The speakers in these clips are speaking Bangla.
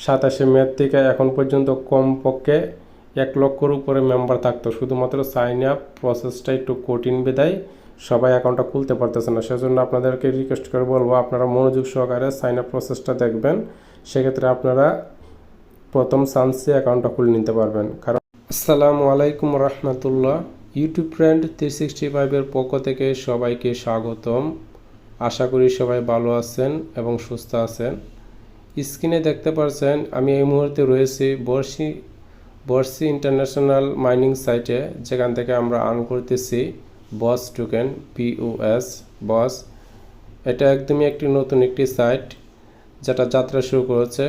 27 মে থেকে এখন পর্যন্ত কমপক্ষে 1 লক্ষর উপরে মেম্বার থাকতো, শুধুমাত্র সাইন আপ প্রসেসটা একটু কঠিন বিধায় সবাই অ্যাকাউন্টটা খুলতে পারতেছে না। সেজন্য আপনাদেরকে রিকোয়েস্ট করে বলবো আপনারা মনোযোগ সহকারে সাইন আপ প্রসেসটা দেখবেন, সেক্ষেত্রে আপনারা প্রথম চান্সে অ্যাকাউন্টটা খুলে নিতে পারবেন। কারণ আসসালামু আলাইকুম রহমতুল্লাহ, ইউটিউব ফ্রেন্ড 365-এর পক্ষ থেকে সবাইকে স্বাগতম। আশা করি সবাই ভালো আছেন এবং সুস্থ আছেন। স্ক্রিনে দেখতে পাচ্ছেন আমি এই মুহূর্তে রয়েছি বর্ষি ইন্টারন্যাশনাল মাইনিং সাইটে, যেখান থেকে আমরা আর্ন করতেছি বস টোকেন POS বস। এটা একদমই একটি নতুন একটি সাইট যেটা যাত্রা শুরু করেছে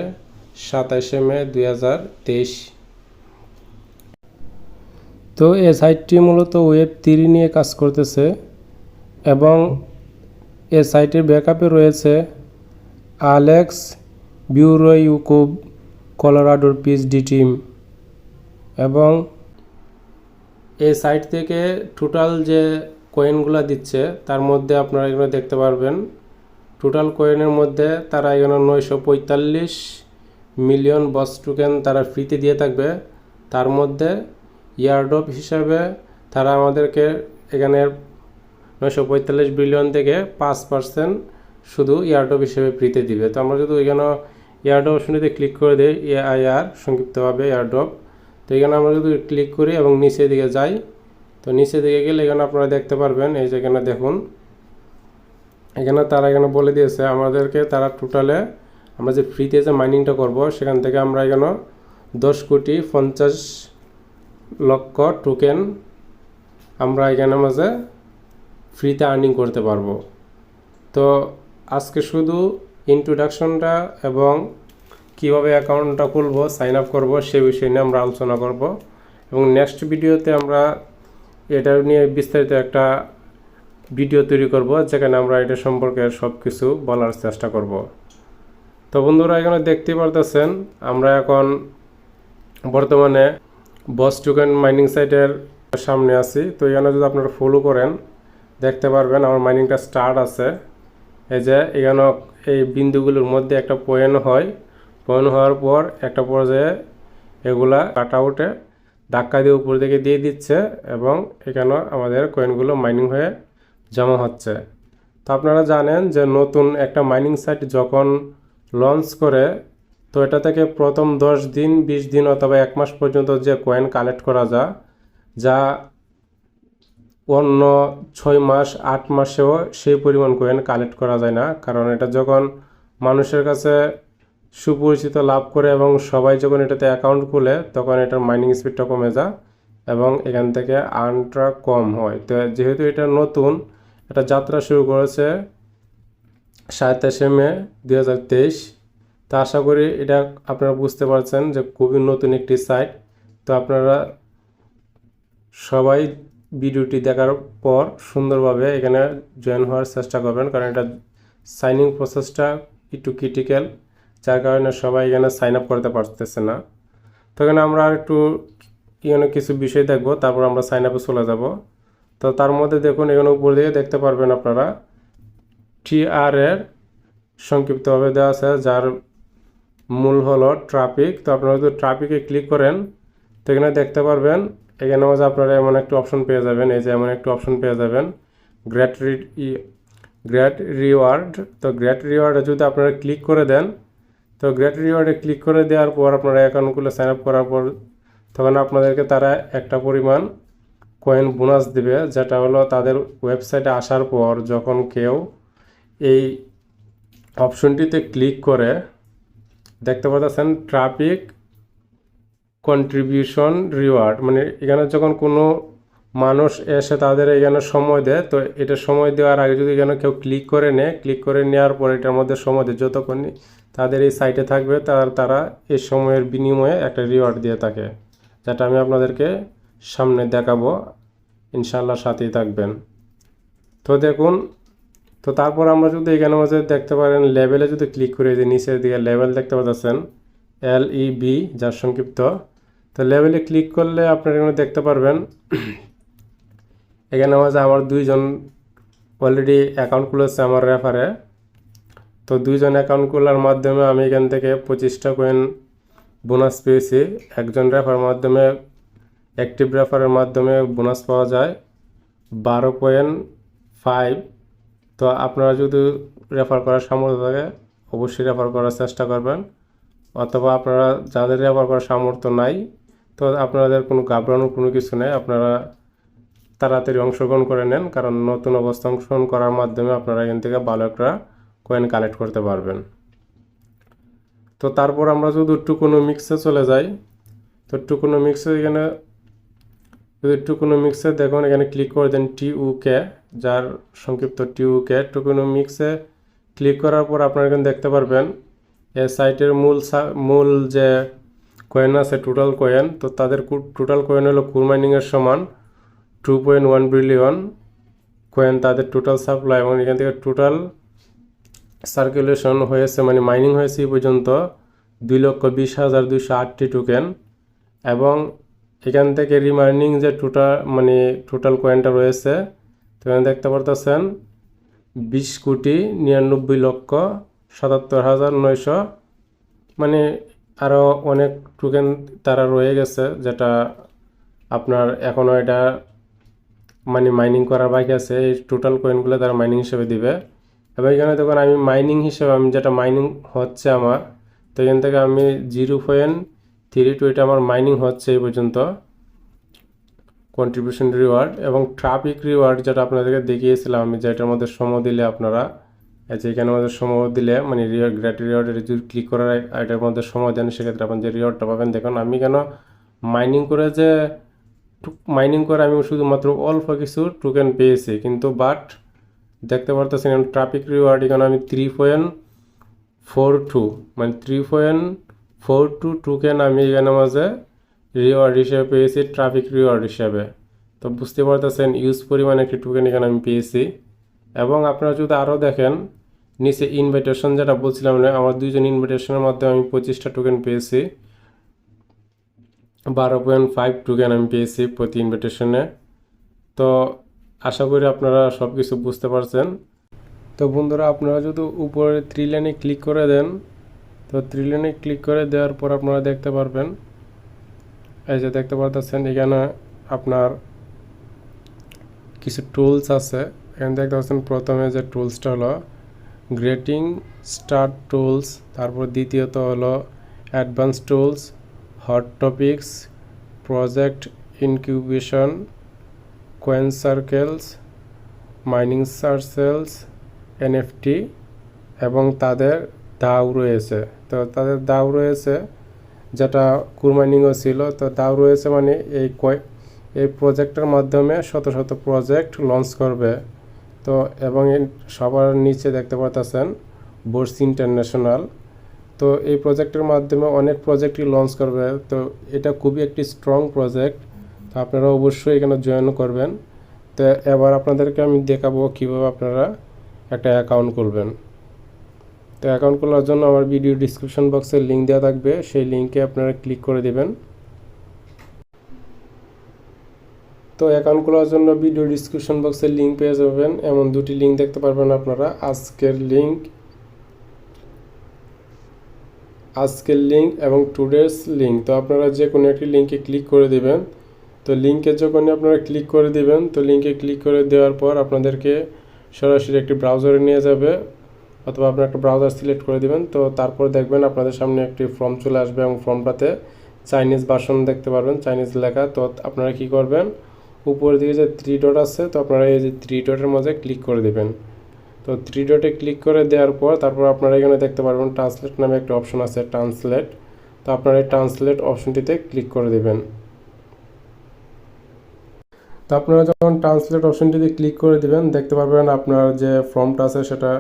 27 মে 2023। তো এই সাইটটি মূলত ওয়েব 3 নিয়ে কাজ করতেছে এবং এই সাইটের ব্যাকআপে রয়েছে আলেক্স বিউরোইউকুব কলোরাডোর PhD টিম। এবং এই সাইট থেকে টোটাল যে কয়েনগুলো দিচ্ছে তার মধ্যে আপনারা এখানে দেখতে পারবেন, টোটাল কয়েনের মধ্যে তারা এখানে 945 মিলিয়ন বস টোকেন তারা ফ্রিতে দিয়ে থাকবে। তার মধ্যে ইয়ারড্রপ হিসাবে তারা আমাদেরকে এখানে 945 বিলিয়ন থেকে 5% শুধু ইয়ারড্রপ হিসেবে ফ্রিতে দিবে। তো আমরা যদি এখানে ইয়ারড্রপ অপশনটিতে ক্লিক করে দিই, AIR সংক্ষিপ্তভাবে ইয়ারড্রপ। তো এখানে আমরা যদি ক্লিক করি এবং নিচের দিকে যাই, তো নিচের দিকে গেলে এখানে আপনারা দেখতে পারবেন, এই যে এখানে দেখুন, এখানে তারা এখানে বলে দিয়েছে আমাদেরকে তারা টোটালে আমরা যে ফ্রিতে যে মাইনিংটা করব সেখান থেকে আমরা এখানে 10,50,00,000 টোকেন আমরা এখানে মাঝে ফ্রিতে আর্নিং করতে পারবো। তো আজকে শুধু ইন্ট্রোডাকশনটা এবং কিভাবে অ্যাকাউন্টটা খুলবো, সাইন আপ করবো সে বিষয় নিয়ে আমরা আলোচনা করব এবং নেক্সট ভিডিওতে আমরা এটা নিয়ে বিস্তারিত একটা ভিডিও তৈরি করব, যেখানে আমরা এটা সম্পর্কে সব কিছু বলার চেষ্টা করব। তো বন্ধুরা এখানে দেখতে পারতেছেন আমরা এখন বর্তমানে বস টোকেন মাইনিং সাইটের সামনে আছি। তো এখানে যদি আপনারা ফলো করেন দেখতে পারবেন আমার মাইনিংটা স্টার্ট আছে। এই যে এখানে এই বিন্দুগুলোর মধ্যে একটা পয়েন্ট হয়, পয়েন্ট হওয়ার পর একটা পর্যায়ে এগুলা কাট আউটে ধাক্কা দিয়ে উপর দিকে দিয়ে দিচ্ছে এবং এখানে আমাদের কয়েনগুলো মাইনিং হয়ে জমা হচ্ছে। তো আপনারা জানেন যে নতুন একটা মাইনিং সাইট যখন লঞ্চ করে, তো এটা থেকে প্রথম 10 দিন 20 দিন অথবা 1 মাস পর্যন্ত যে কয়েন কালেক্ট করা যায়, যা অন্য 6 মাস 8 মাসেও সেই পরিমাণ কয়েন কালেক্ট করা যায় না। কারণ এটা যখন মানুষের কাছে সুপরিচিত লাভ করে এবং সবাই যখন এটাতে অ্যাকাউন্ট খুলে তখন এটার মাইনিং স্পিডটা কমে যায় এবং এখান থেকে আর্নটা কম হয়। তো যেহেতু এটা নতুন, এটা যাত্রা শুরু করেছে 27 মে 2023। তো আশা করি এটা আপনারা বুঝতে পারছেন যে খুবই নতুন একটি সাইট। তো আপনারা সবাই ভিডিওটি দেখার পর সুন্দরভাবে এখানে জয়েন হওয়ার চেষ্টা করবেন, কারণ এটা সাইনিং প্রসেসটা একটু ক্রিটিক্যাল, যার কারণে সবাই এখানে সাইন আপ করতে পারতেছে না। তো এখানে আমরা আর একটু এখানে কিছু বিষয় দেখব, তারপর আমরা সাইন আপে চলে যাব। তো তার মধ্যে দেখুন এখানে উপর দিকে দেখতে পারবেন আপনারা TR এর সংক্ষিপ্তভাবে দেওয়া আছে, যার মূল হলো ট্রাফিক। তো আপনারা যদি ট্রাফিকে ক্লিক করেন তো এখানে দেখতে পারবেন, এখানে মাঝে আপনারা এমন একটা অপশন পেয়ে যাবেন, এই যে এমন একটা অপশন পেয়ে যাবেন গ্রেট রিওয়ার্ড। তো গ্রেট রিওয়ার্ডে যদি আপনারা ক্লিক করে দেন, তো গ্রেট রিওয়ার্ডে ক্লিক করে দেওয়ার পর আপনারা অ্যাকাউন্টগুলো সাইন আপ করার পর তখন আপনাদেরকে তারা একটা পরিমাণ কয়েন বোনাস দিবে, যেটা হলো তাদের ওয়েবসাইটে আসার পর যখন কেউ এই অপশনটিতে ক্লিক করে দেখতে পাচ্ছেন ট্রাফিক কন্ট্রিবিউশন রিওয়ার্ড, মানে এখানে যখন কোনো মানুষ এসে তাদের এখানে সময় দেয়, তো এটা সময় দেওয়ার আগে যদি এখানে কেউ ক্লিক করে নেয়, ক্লিক করে নেওয়ার পর এটার মধ্যে সময় দেয়, যতক্ষণ তাদের এই সাইটে থাকবে তারা এই সময়ের বিনিময়ে একটা রিওয়ার্ড দিয়ে থাকে, যেটা আমি আপনাদেরকে সামনে দেখাবো, ইনশাল্লাহ সাথেই থাকবেন। তো দেখুন, তো তারপর আমরা যদি এখানে মধ্যে দেখতে পারেন লেভেলে যদি ক্লিক করে দিই, নিচের দিকে লেভেল দেখতে পাচ্ছেন LEB, যার সংক্ষিপ্ত। তো লেভেলে ক্লিক করলে আপনারা এখানে দেখতে পারবেন এখানে মাঝে আমার 2 জন অলরেডি অ্যাকাউন্ট খুলেছে আমার রেফারে। তো 2জন অ্যাকাউন্ট খোলার মাধ্যমে আমি এখান থেকে 25টা কয়েন বোনাস পেয়েছি। একজন রেফারের মাধ্যমে, অ্যাক্টিভ রেফারের মাধ্যমে বোনাস পাওয়া যায় 12.5। তো আপনারা যদি রেফার করার সামর্থ্য থাকে অবশ্যই রেফার করার চেষ্টা করবেন, অথবা আপনারা যাদের রেফার করার সামর্থ্য নাই তো আপনাদের কোনো ঘাবড়ানোর কোনো কিছু নেই, আপনারা তাড়াতাড়ি অংশগ্রহণ করে নেন, কারণ নতুন অবস্থায় অংশগ্রহণ করার মাধ্যমে আপনারা এখান থেকে ভালো একটা কয়েন কালেক্ট করতে পারবেন। তো তারপর আমরা যদি টুকোনমিক্সে চলে যাই, তো টুকোনমিক্সে এখানে যদি টুকোনমিক্সে দেখুন এখানে ক্লিক করে দেন টিউকে, যার সংক্ষিপ্ত টিউকে। টুকোনমিক্সে ক্লিক করার পর আপনারা এখানে দেখতে পারবেন এই সাইটের মূল যে কয়েন আছে টোটাল কয়েন, তো তাদের টোটাল কয়েন হলো কুরমাইনিংয়ের সমান 2.1 বিলিয়ন কয়েন তাদের টোটাল সাপ্লাই, এবং এখান থেকে টোটাল সার্কুলেশন হয়েছে মানে মাইনিং হয়েছে এই পর্যন্ত 2,20,208টি টোকেন। এবং এখান থেকে রিমাইনিং যে টোটাল কয়েনটা রয়েছে, তো এখানে দেখতে পারতেছেন 20,99,77,900, মানে আরও অনেক টোকেন তারা রয়ে গেছে, যেটা আপনার এখনও এটা মানে মাইনিং করার বাকি আছে। এই টোটাল কয়েনগুলো তারা মাইনিং হিসেবে দিবে। এবং এখানে দেখুন আমি মাইনিং হিসেবে আমি যেটা মাইনিং হচ্ছে আমার, তো এখান থেকে আমি 0.32 এটা আমার মাইনিং হচ্ছে এই পর্যন্ত কন্ট্রিবিউশন রিওয়ার্ড। এবং ট্রাফিক রিওয়ার্ড যেটা আপনাদেরকে দেখিয়েছিলাম আমি, যেটার মধ্যে সময় দিলে আপনারা যেখানে মধ্যে সময় দিলে মানে গ্রেট রিওয়ার্ডের যদি ক্লিক করার এটার মধ্যে সময় দেন সেক্ষেত্রে আপনি যে রিওয়ার্ডটা পাবেন। দেখুন আমি কেন মাইনিং করে আমি শুধুমাত্র অল্প কিছু টোকেন পেয়েছি, কিন্তু বাট দেখতে পারতেছেন ট্রাফিক রিওয়ার্ড এখানে আমি 3.42 মানে 3.42 টোকেন আমি এখানে মাঝে রিওয়ার্ড হিসেবে পেয়েছি, ট্রাফিক রিওয়ার্ড হিসেবে। তো বুঝতে পারতেছেন ইউজ পরিমাণ একটি টোকেন এখানে আমি পেয়েছি। এবং আপনারা যদি আরও দেখেন নিচে ইনভাইটেশন যেটা বলছিলাম আমার 2জন ইনভাইটেশনের মাধ্যমে আমি 25টা টোকেন পেয়েছি, 12.5 টোকেন আমি পেয়েছি প্রতি ইনভাইটেশনে। তো আশা করি আপনারা সব কিছু বুঝতে পারছেন। তো বন্ধুরা আপনারা যদি উপরে 3 লাইনে ক্লিক করে দেন, তো 3 লাইনে ক্লিক করে দেওয়ার পর আপনারা দেখতে পারবেন এই যে দেখতে পারতেছেন এখানে আপনার কিছু টুলস আছে। এখানে দেখতে পাচ্ছেন প্রথমে যে টুলসটা হলো গ্রেটিং স্টার্ট টুলস, তারপর দ্বিতীয়ত হলো advance tools, hot topics, project incubation, coin circles, mining circles, NFT, এবং তাদের দাও রয়েছে। তো তাদের দাও রয়েছে যেটা কুরমাইনিংও ছিল। তো দাও রয়েছে মানে এই প্রজেক্টের মাধ্যমে শত শত প্রজেক্ট লঞ্চ করবে। তো এবং সবার নিচে দেখতে পাচ্ছেন বোর্স ইন্টারন্যাশনাল। তো এই প্রজেক্টের মাধ্যমে অনেক প্রজেক্টই লঞ্চ করবে। তো এটা খুবই একটি স্ট্রং প্রজেক্ট, তো আপনারা অবশ্যই এখানে জয়েন করবেন। তো এবার আপনাদেরকে আমি দেখাবো কীভাবে আপনারা একটা অ্যাকাউন্ট খুলবেন। তো অ্যাকাউন্ট খোলার জন্য আমার ভিডিও ডিসক্রিপশন বক্সে লিঙ্ক দেওয়া থাকবে, সেই লিঙ্কে আপনারা ক্লিক করে দেবেন। তো অ্যাকাউন্ট খোলার জন্য ভিডিও ডিসক্রিপশন বক্সে লিঙ্ক পেয়ে যাবেন, এমন 2টি লিঙ্ক দেখতে পারবেন আপনারা, আজকের লিঙ্ক এবং টুডেস লিঙ্ক। তো আপনারা যে কোনো একটি লিঙ্কে ক্লিক করে দেবেন। তো লিঙ্কে যখন আপনারা ক্লিক করে দিবেন, তো লিঙ্কে ক্লিক করে দেওয়ার পর আপনাদেরকে সরাসরি একটি ব্রাউজারে নিয়ে যাবে, অথবা আপনারা একটা ব্রাউজার সিলেক্ট করে দিবেন। তো তারপর দেখবেন আপনাদের সামনে একটি ফর্ম চলে আসবে, এবং ফর্মটাতে চাইনিজ ভার্সন দেখতে পারবেন, চাইনিজ লেখা। তো আপনারা কি করবেন, উপরের দিকে যে 3 ডট আছে, তো আপনারা এই যে 3 ডটের মধ্যে ক্লিক করে দেবেন। তো 3 ডটে ক্লিক করে দেওয়ার পর তারপর আপনারা এখানে দেখতে পারবেন ট্রান্সলেট নামে একটা অপশন আছে, ট্রান্সলেট। তো আপনারা এই ট্রান্সলেট অপশনটিতে ক্লিক করে দেবেন। তো আপনারা যখন ট্রান্সলেট অপশনটিতে ক্লিক করে দেবেন, দেখতে পারবেন আপনার যে ফর্মটা আছে সেটা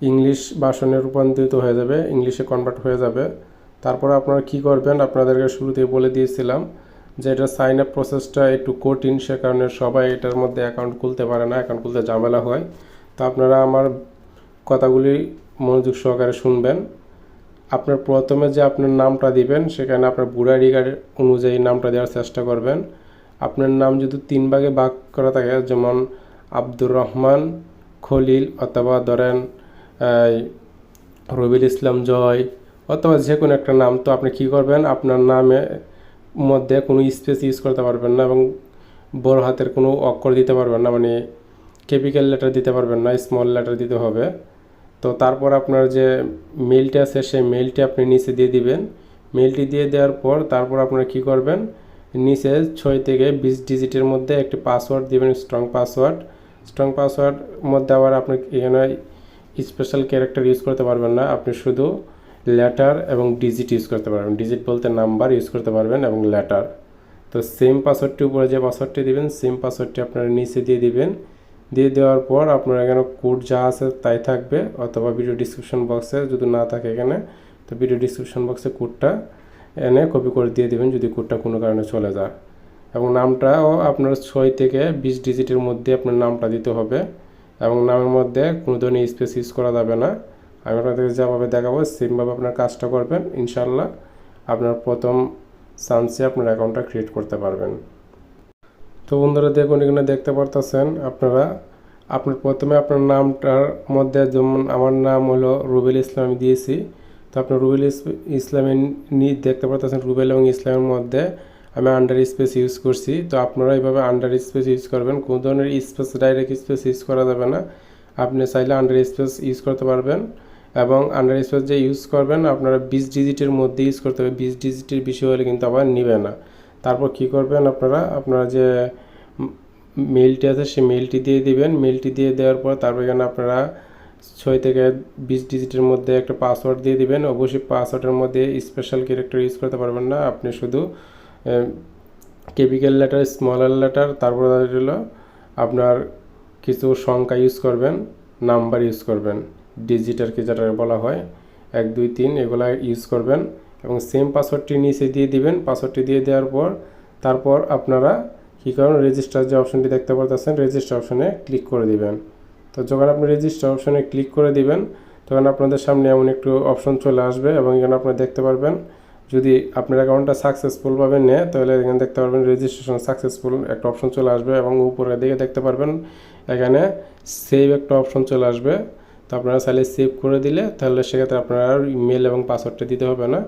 ইংলিশ ভার্সনে রূপান্তরিত হয়ে যাবে, ইংলিশে কনভার্ট হয়ে যাবে। তারপর আপনারা কি করবেন, আপনাদেরকে শুরুতেই বলে দিয়েছিলাম যে এটা সাইন আপ প্রসেসটা একটু কঠিন, সে কারণে সবাই এটার মধ্যে অ্যাকাউন্ট খুলতে পারে না, অ্যাকাউন্ট খুলতে ঝামেলা হয়। তো আপনারা আমার কথাগুলি মনোযোগ সহকারে শুনবেন। আপনার প্রথমে যে আপনার নামটা দিবেন, সেখানে আপনার ভোটার আইডি কার্ড অনুযায়ী নামটা দেওয়ার চেষ্টা করবেন। আপনার নাম যদি 3 ভাগে ভাগ করা থাকে, যেমন আব্দুর রহমান খলিল, অথবা ধরেন রবিল ইসলাম জয় অথবা যে কোনো একটা নাম। তো আপনি কী করবেন, আপনার নামে মধ্যে কোনো স্পেস ইউজ করতে পারবেন না এবং বড় হাতের কোনো অক্ষর দিতে পারবেন না, মানে ক্যাপিটাল লেটার দিতে পারবেন না, স্মল লেটার দিতে হবে। তো তারপর আপনার যে মেইলটি আছে সেই মেইলটি আপনি নিচে দিয়ে দিবেন। মেইলটি দিয়ে দেওয়ার পর তারপর আপনারা কী করবেন, নিচে 6 থেকে 20 ডিজিটের মধ্যে একটি পাসওয়ার্ড দিবেন, স্ট্রং পাসওয়ার্ড মধ্যে আবার আপনি এখানে স্পেশাল ক্যারেক্টার ইউজ করতে পারবেন না, আপনি শুধু লেটার এবং ডিজিট ইউজ করতে পারবেন। ডিজিট বলতে নাম্বার ইউজ করতে পারবেন এবং লেটার। তো সেম পাসওয়ার্ডটি উপরে যে পাসওয়ার্ডটি দিবেন সেম পাসওয়ার্ডটি আপনারা নিচে দিয়ে দিবেন। দিয়ে দেওয়ার পর আপনার এখানে কোড যা আছে তাই থাকবে, অথবা ভিডিও ডিসক্রিপশন বক্সে যদি না থাকে এখানে, তো ভিডিও ডিসক্রিপশন বক্সে কোডটা এনে কপি করে দিয়ে দিবেন যদি কোডটা কোনো কারণে চলে যায়। এবং নামটাও আপনার 6 থেকে 20 ডিজিটের মধ্যে আপনার নামটা দিতে হবে এবং নামের মধ্যে কোনো ধরনের স্পেস ইউজ করা যাবে না। আমি আপনাদেরকে যেভাবে দেখাবো সেমভাবে আপনার কাজটা করবেন, ইনশাল্লাহ আপনার প্রথম চান্সে আপনার অ্যাকাউন্টটা ক্রিয়েট করতে পারবেন। তো বন্ধুরা দেখুন, এখানে দেখতে পারতেছেন আপনারা, আপনার প্রথমে আপনার নামটার মধ্যে, যেমন আমার নাম হলো রুবেল ইসলাম আমি দিয়েছি। তো আপনার রুবেল ইসলামের দেখতে পারতেছেন রুবেল এবং ইসলামের মধ্যে আমি আন্ডার স্পেস ইউজ করছি। তো আপনারা এইভাবে আন্ডার স্পেস ইউজ করবেন, কোনো ধরনের স্পেস ডাইরেক্ট স্পেস ইউজ করা যাবে না। আপনি চাইলে আন্ডার স্পেস ইউজ করতে পারবেন এবং আন্ডার স্পেস যে ইউজ করবেন আপনারা 20 ডিজিটের মধ্যে ইউজ করতে হবে, 20 ডিজিটের বেশি হলে কিন্তু আবার নিবে না। তারপর কি করবেন, আপনারা যে মেইলটি আছে সেই মেইলটি দিয়ে দিবেন। মেইলটি দিয়ে দেওয়ার পর তারপর এখানে আপনারা 6 থেকে 20 ডিজিটের মধ্যে একটা পাসওয়ার্ড দিয়ে দিবেন। অবশ্যই পাসওয়ার্ডের মধ্যে স্পেশাল ক্যারেক্টার ইউজ করতে পারবেন না, আপনি শুধু ক্যাপিটাল লেটার, স্মলার লেটার, তারপর হলো আপনার কিছু সংখ্যা ইউজ করবেন, নাম্বার ইউজ করবেন, ডিজিটাল কি যেটা বলা হয় 1 2 3 এগুলা ইউজ করবেন এবং সেম পাসওয়ার্ডটি নিচে দিয়ে দিবেন। পাসওয়ার্ডটি দিয়ে দেওয়ার পর তারপর আপনারা কী করুন, রেজিস্টার যে অপশনটি দেখতে পাচ্ছেন রেজিস্টার অপশনে ক্লিক করে দিবেন। তো যখন আপনি রেজিস্টার অপশনে ক্লিক করে দিবেন তখন আপনাদের সামনে এমন একটু অপশন চলে আসবে এবং এখানে আপনারা দেখতে পারবেন, যদি আপনার অ্যাকাউন্টটা সাকসেসফুলভাবে নেয় তাহলে এখানে দেখতে পারবেন রেজিস্ট্রেশন সাকসেসফুল একটা অপশন চলে আসবে এবং উপরের দিকে দেখতে পারবেন এখানে সেভ একটা অপশন চলে আসবে। তো আপনারা চাইলে সেভ করে দিলে তাহলে সেক্ষেত্রে আপনারা ইমেল এবং পাসওয়ার্ডটা দিতে হবে না,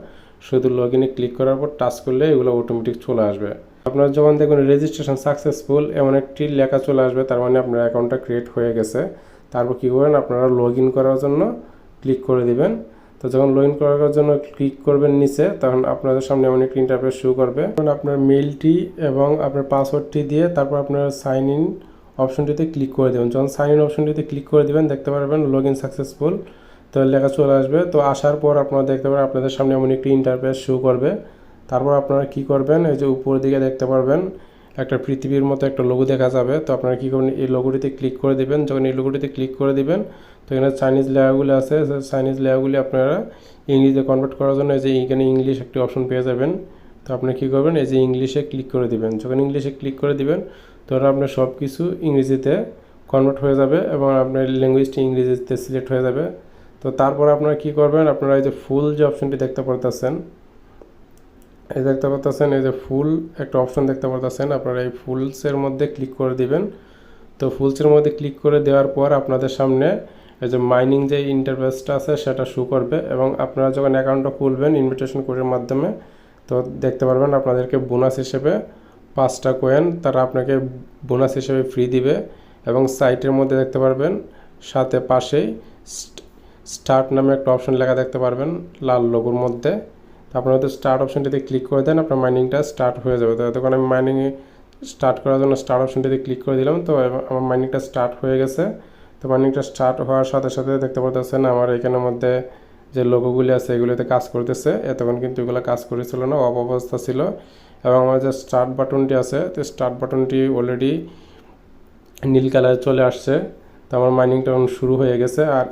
শুধু লগ ইনে ক্লিক করার পর টাচ করলে এগুলো অটোমেটিক চলে আসবে। আপনারা যখন দেখবেন রেজিস্ট্রেশন সাকসেসফুল এমন একটি লেখা চলে আসবে, তার মানে আপনার অ্যাকাউন্টটা ক্রিয়েট হয়ে গেছে। তারপর কী করবেন, আপনারা লগ ইন করার জন্য ক্লিক করে দিবেন। তো যখন লগ ইন করার জন্য ক্লিক করবেন নিচে, তখন আপনাদের সামনে এমন একটি ইন্টারফেস শো করবে। আপনার মেইলটি এবং আপনার পাসওয়ার্ডটি দিয়ে তারপর আপনার সাইন ইন অপশনটিতে ক্লিক করে দেবেন। যখন সাইন ইন অপশনটিতে ক্লিক করে দেবেন দেখতে পারবেন লগ ইন সাকসেসফুল, তো লেখা চলে আসবে। তো আসার পর আপনারা দেখতে পারেন আপনাদের সামনে এমন একটি ইন্টারফেস শো করবে। তারপর আপনারা কি করবেন, এই যে উপর দিকে দেখতে পারবেন একটা পৃথিবীর মতো একটা লোগো দেখা যাবে। তো আপনারা কী করবেন, এই লোগোটিতে ক্লিক করে দেবেন। যখন এই লোগোটিতে ক্লিক করে দিবেন তো এখানে চাইনিজ লেখাগুলি আছে, চাইনিজ লেখাগুলি আপনারা ইংলিশে কনভার্ট করার জন্য এই যে এখানে ইংলিশ একটি অপশন পেয়ে যাবেন। তো আপনি কী করবেন, এই যে ইংলিশে ক্লিক করে দিবেন। যখন ইংলিশে ক্লিক করে দিবেন তখন আপনার সব কিছু ইংরেজিতে কনভার্ট হয়ে যাবে এবং আপনার ল্যাঙ্গুয়েজটি ইংরেজিতে সিলেক্ট হয়ে যাবে। তো তারপর আপনারা কী করবেন, আপনারা এই যে ফুল যে অপশনটি দেখতে পারতেছেন, এই যে ফুল একটা অপশন দেখতে পারতেছেন, আপনারা এই ফুলসের মধ্যে ক্লিক করে দিবেন। তো ফুলসের মধ্যে ক্লিক করে দেওয়ার পর আপনাদের সামনে এই যে মাইনিং যে ইন্টারফেসটা আছে সেটা শো করবে এবং আপনারা যখন অ্যাকাউন্টটা খুলবেন ইনভিটেশন কোডের মাধ্যমে, তো দেখতে পারবেন আপনাদেরকে বোনাস হিসেবে 5টা কয়েন তারা আপনাকে বোনাস হিসেবে ফ্রি দিবে এবং সাইটের মধ্যে দেখতে পারবেন সাথে পাশেই স্টার্ট নামে একটা অপশন লেখা দেখতে পারবেন লাল লোগোর মধ্যে। আপনারা তো স্টার্ট অপশনটিতে ক্লিক করে দেন, আপনার মাইনিংটা স্টার্ট হয়ে যাবে। তো তখন আমি মাইনিং স্টার্ট করার জন্য স্টার্ট অপশনটিতে ক্লিক করে দিলাম। তো আমার মাইনিংটা স্টার্ট হয়ে গেছে। তো মাইনিংটা স্টার্ট হওয়ার সাথে সাথে দেখতে পাচ্ছেন আমার এখানের মধ্যে যে লোগোগুলি আছে এগুলিতে কাজ করতেছে। এতক্ষণ কিন্তু এগুলো কাজ করেছিল না, অফ অবস্থা ছিল। এবং আমার যে স্টার্ট বাটনটি আছে, তো স্টার্ট বাটনটি অলরেডি নীল কালারে চলে আসছে। তো আমার মাইনিংটা শুরু হয়ে গেছে। আর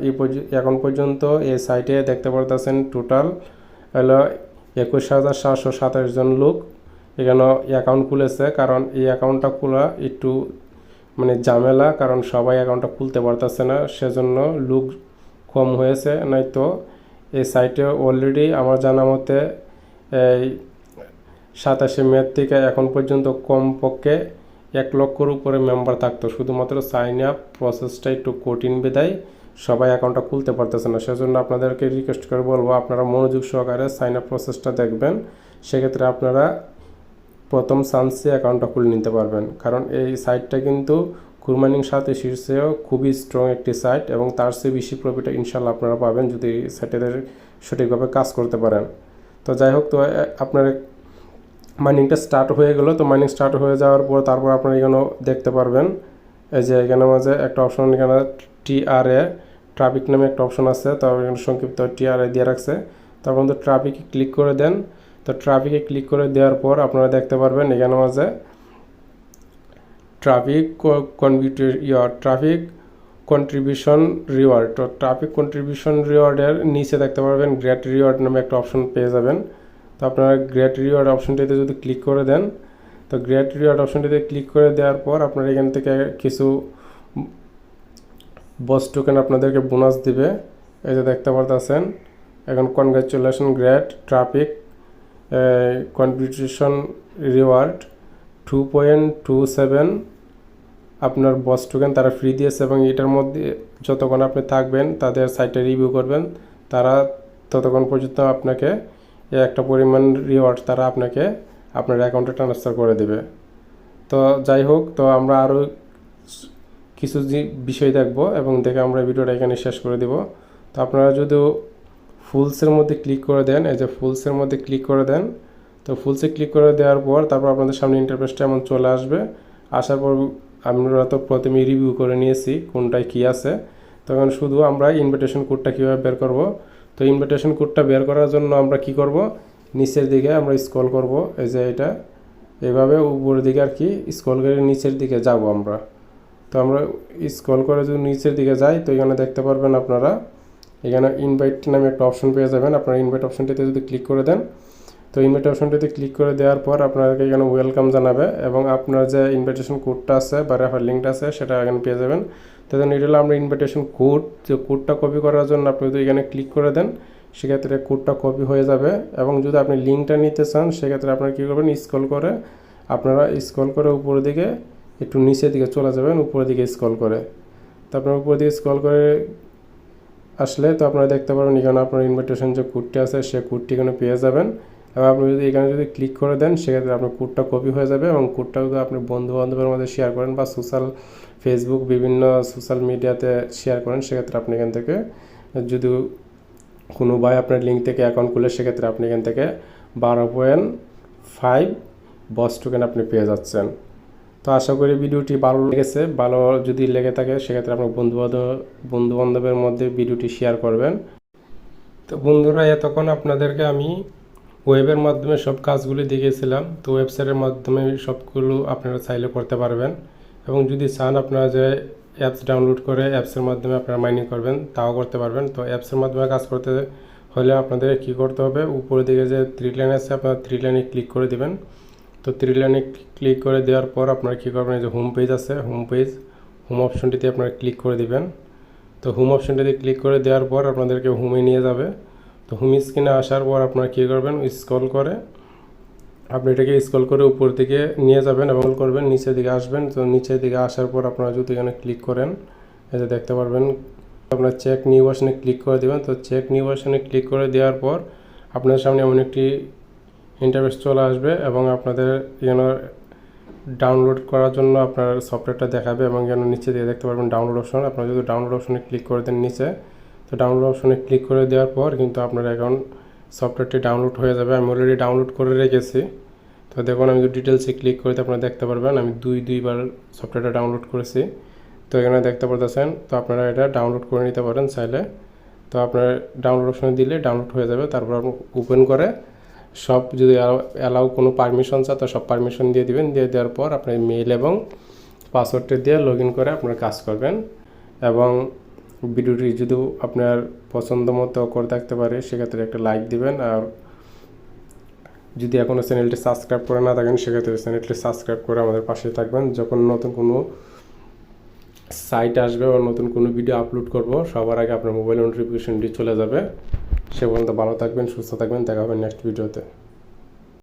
এখন পর্যন্ত এই সাইটে দেখতে পাচ্ছেন টোটাল হলো 21,727 জন লোক এখানে অ্যাকাউন্ট খুলেছে। কারণ এই অ্যাকাউন্টটা খোলা একটু মানে ঝামেলা, কারণ সবাই অ্যাকাউন্টটা খুলতে পারতেছে না, সেজন্য লোক কম হয়েছে। নয়তো এই সাইটে অলরেডি আমার জানা মতে এই 27শে মে থেকে এখন পর্যন্ত কমপক্ষে 1 লক্ষর উপরে মেম্বার থাকতো। শুধুমাত্র সাইন আপ প্রসেসটা একটু কঠিন বিধায় সবাই অ্যাকাউন্টটা খুলতে পারতেছে না। সেজন্য আপনাদেরকে রিকোয়েস্ট করে বলবো আপনারা মনোযোগ সহকারে সাইন আপ প্রসেসটা দেখবেন। সেক্ষেত্রে আপনারা প্রথম চান্সে অ্যাকাউন্টটা খুলে নিতে পারবেন। কারণ এই সাইটটা কিন্তু কুরবানির সাথে শীর্ষেও খুবই স্ট্রং একটি সাইট এবং তার চেয়ে বেশি প্রফিট ইনশাল্লাহ আপনারা পাবেন যদি সাইটের সঠিকভাবে কাজ করতে পারেন। তো যাই হোক, তো আপনার মাইনিংটা স্টার্ট হয়ে গেল। তো মাইনিং স্টার্ট হয়ে যাওয়ার পর তারপর আপনারা এখানেও দেখতে পারবেন এই যে এখানে মাঝে একটা অপশন, এখানে TRA ট্রাফিক নামে একটা অপশন আছে। তো এখানে সংক্ষিপ্ত TRA দিয়ে রাখছে। তারপর তো ট্রাফিকে ক্লিক করে দেন। তো ট্রাফিকে ক্লিক করে দেওয়ার পর আপনারা দেখতে পারবেন এখানে মাঝে ট্রাফিক কন্ট্রিবিউশন রিওয়ার্ড। তো ট্রাফিক কন্ট্রিবিউশন রিওয়ার্ডের নিচে দেখতে পারবেন গ্রেট রিওয়ার্ড নামে একটা অপশন পেয়ে যাবেন। তো আপনারা গ্রেট রিওয়ার্ড অপশনটিতে যদি ক্লিক করে দেন, তো গ্রেট রিওয়ার্ড অপশনটিতে ক্লিক করে দেওয়ার পর আপনারা এখান থেকে কিছু বস টোকেন আপনাদেরকে বোনাস দিবে। এই যে দেখতে পারতেছেন এখন congratulation great traffic contribution reward 2.27 আপনার বস টোকেন তারা ফ্রি দিয়েছে এবং এটার মধ্যে যতক্ষণ আপনি থাকবেন তাদের সাইটে রিভিউ করবেন তারা ততক্ষণ পর্যন্ত আপনাকে একটা পরিমাণ রিওয়ার্ড তারা আপনাকে আপনার অ্যাকাউন্টে ট্রান্সফার করে দেবে। তো যাই হোক, তো আমরা আরও কিছু বিষয় দেখব এবং দেখে আমরা ভিডিওটা এখানে শেষ করে দেব। তো আপনারা যদি ফুলসের মধ্যে ক্লিক করে দেন, এই যে ফুলসের মধ্যে ক্লিক করে দেন, তো ফুলসে ক্লিক করে দেওয়ার পর তারপর আপনাদের সামনে ইন্টারফেসটা এমন চলে আসবে। আসার পর আমরা তো প্রথমে রিভিউ করে নিয়েছি কোনটায় কী আছে। তখন শুধু আমরা ইনভিটেশন কোডটা কীভাবে বের করব। তো ইনভিটেশন কোডটা বের করার জন্য আমরা কি করব, নিচের দিকে আমরা স্ক্রল করব, এই যে এটা এভাবে উপরের দিকে আর কি স্ক্রল করে নিচের দিকে যাব আমরা। তো আমরা স্ক্রল করে যদি নিচের দিকে যাই তো এখানে দেখতে পারবেন আপনারা এখানে ইনভাইট নামে একটা অপশন পেয়ে যাবেন। আপনারা ইনভাইট অপশনটিতে যদি ক্লিক করে দেন, তো ইনভাইট অপশনটিতে ক্লিক করে দেওয়ার পর আপনাদেরকে এখানে ওয়েলকাম জানাবে এবং আপনার যে ইনভিটেশন কোডটা আছে বা রেফার লিঙ্কটা আছে সেটা এখানে পেয়ে যাবেন। তো এটা হলো আমরা ইনভিটেশন কোড, যে কোডটা কপি করার জন্য আপনি যদি এখানে ক্লিক করে দেন সেক্ষেত্রে কোডটা কপি হয়ে যাবে এবং যদি আপনি লিঙ্কটা নিতে চান সেক্ষেত্রে আপনারা কী করবেন, স্ক্রল করে উপরের দিকে একটু নিচের দিকে চলে যাবেন, উপরের দিকে স্ক্রল করে। তো আপনার উপরের দিকে স্ক্রল করে আসলে তো আপনারা দেখতে পারবেন এখানে আপনার ইনভিটেশন যে কোডটি আছে সে কোডটি এখানে পেয়ে যাবেন এবং আপনি যদি এখানে যদি ক্লিক করে দেন সেক্ষেত্রে আপনার কোডটা কপি হয়ে যাবে এবং কোডটা যদি আপনি বন্ধু বান্ধবের মধ্যে শেয়ার করেন বা ফেসবুক বিভিন্ন সোশ্যাল মিডিয়াতে শেয়ার করেন সেক্ষেত্রে আপনি এখান থেকে যদি কোনো ভাই আপনার লিঙ্ক থেকে অ্যাকাউন্ট খুলে সেক্ষেত্রে আপনি এখান থেকে 12.5 বস টোকেন আপনি পেয়ে যাচ্ছেন। তো আশা করি ভিডিওটি ভালো লেগেছে। ভালো যদি লেগে থাকে সেক্ষেত্রে আপনার বন্ধু বান্ধবের মধ্যে ভিডিওটি শেয়ার করবেন। তো বন্ধুরা, এতক্ষণ আপনাদেরকে আমি ওয়েবের মাধ্যমে সব কাজগুলি দেখিয়েছিলাম। তো ওয়েবসাইটের মাধ্যমে সবগুলো আপনারা চাইলে করতে পারবেন এবং যদি চান আপনারা যে অ্যাপস ডাউনলোড করে অ্যাপসের মাধ্যমে আপনারা মাইনিং করবেন তাও করতে পারবেন। তো অ্যাপসের মাধ্যমে কাজ করতে হলে আপনাদের কী করতে হবে, উপরের দিকে যে 3 লাইন আছে আপনারা 3 লাইনে ক্লিক করে দেবেন। তো 3 লাইনে ক্লিক করে দেওয়ার পর আপনারা কী করবেন, এই যে হোম পেজ আছে, হোম অপশনটিতে আপনারা ক্লিক করে দিবেন। তো হোম অপশনটিতে ক্লিক করে দেওয়ার পর আপনাদেরকে হোমে নিয়ে যাবে। তো হোম স্ক্রিনে আসার পর আপনারা কী করবেন, আপনি এটাকে স্ক্রল করে উপর দিকে নিয়ে যাবেন এবং করবেন নিচের দিকে আসবেন। তো নিচের দিকে আসার পর আপনারা যদি এখানে ক্লিক করেন এই যে দেখতে পারবেন আপনার চেক নিউ ভার্সনে ক্লিক করে দেবেন। তো চেক নিউ ভার্সনে ক্লিক করে দেওয়ার পর আপনার সামনে এমন একটি ইন্টারফেস চলে আসবে এবং আপনাদের এখানে ডাউনলোড করার জন্য আপনার সফটওয়্যারটা দেখাবে এবং এখানে নিচে দিয়ে দেখতে পারবেন ডাউনলোড অপশন। আপনারা যদি ডাউনলোড অপশনে ক্লিক করে দেন নিচে, তো ডাউনলোড অপশনে ক্লিক করে দেওয়ার পর কিন্তু আপনার অ্যাকাউন্ট সফটওয়্যারটি ডাউনলোড হয়ে যাবে। আমি অলরেডি ডাউনলোড করে রেখেছি। তো দেখুন আমি যদি ডিটেলসে ক্লিক করে আপনারা দেখতে পারবেন আমি দুইবার সফটওয়্যারটা ডাউনলোড করেছি। তো এখানে দেখতে পারতেছেন। তো আপনারা এটা ডাউনলোড করে নিতে পারেন চাইলে। তো আপনার ডাউনলোড অপশনে দিলে ডাউনলোড হয়ে যাবে। তারপর ওপেন করে সব যদি অ্যালাউ কোনো পারমিশন চায় তো সব পারমিশন দিয়ে দিবেন। দিয়ে দেওয়ার পর আপনার মেইল এবং পাসওয়ার্ডটা দিয়ে লগ ইন করে আপনারা কাজ করবেন এবং ভিডিওটি যদি আপনার পছন্দ মতো করে থাকতে পারে সেক্ষেত্রে একটা লাইক দিবেন। আর যদি এখনও চ্যানেলটি সাবস্ক্রাইব করে না থাকেন সেক্ষেত্রে চ্যানেলটি সাবস্ক্রাইব করে আমাদের পাশে থাকবেন। যখন নতুন কোনো সাইট আসবে বা নতুন কোনো ভিডিও আপলোড করব সবার আগে আপনার মোবাইল নোটিফিকেশনটি চলে যাবে। সে পর্যন্ত ভালো থাকবেন, সুস্থ থাকবেন। দেখা হবে নেক্সট ভিডিওতে।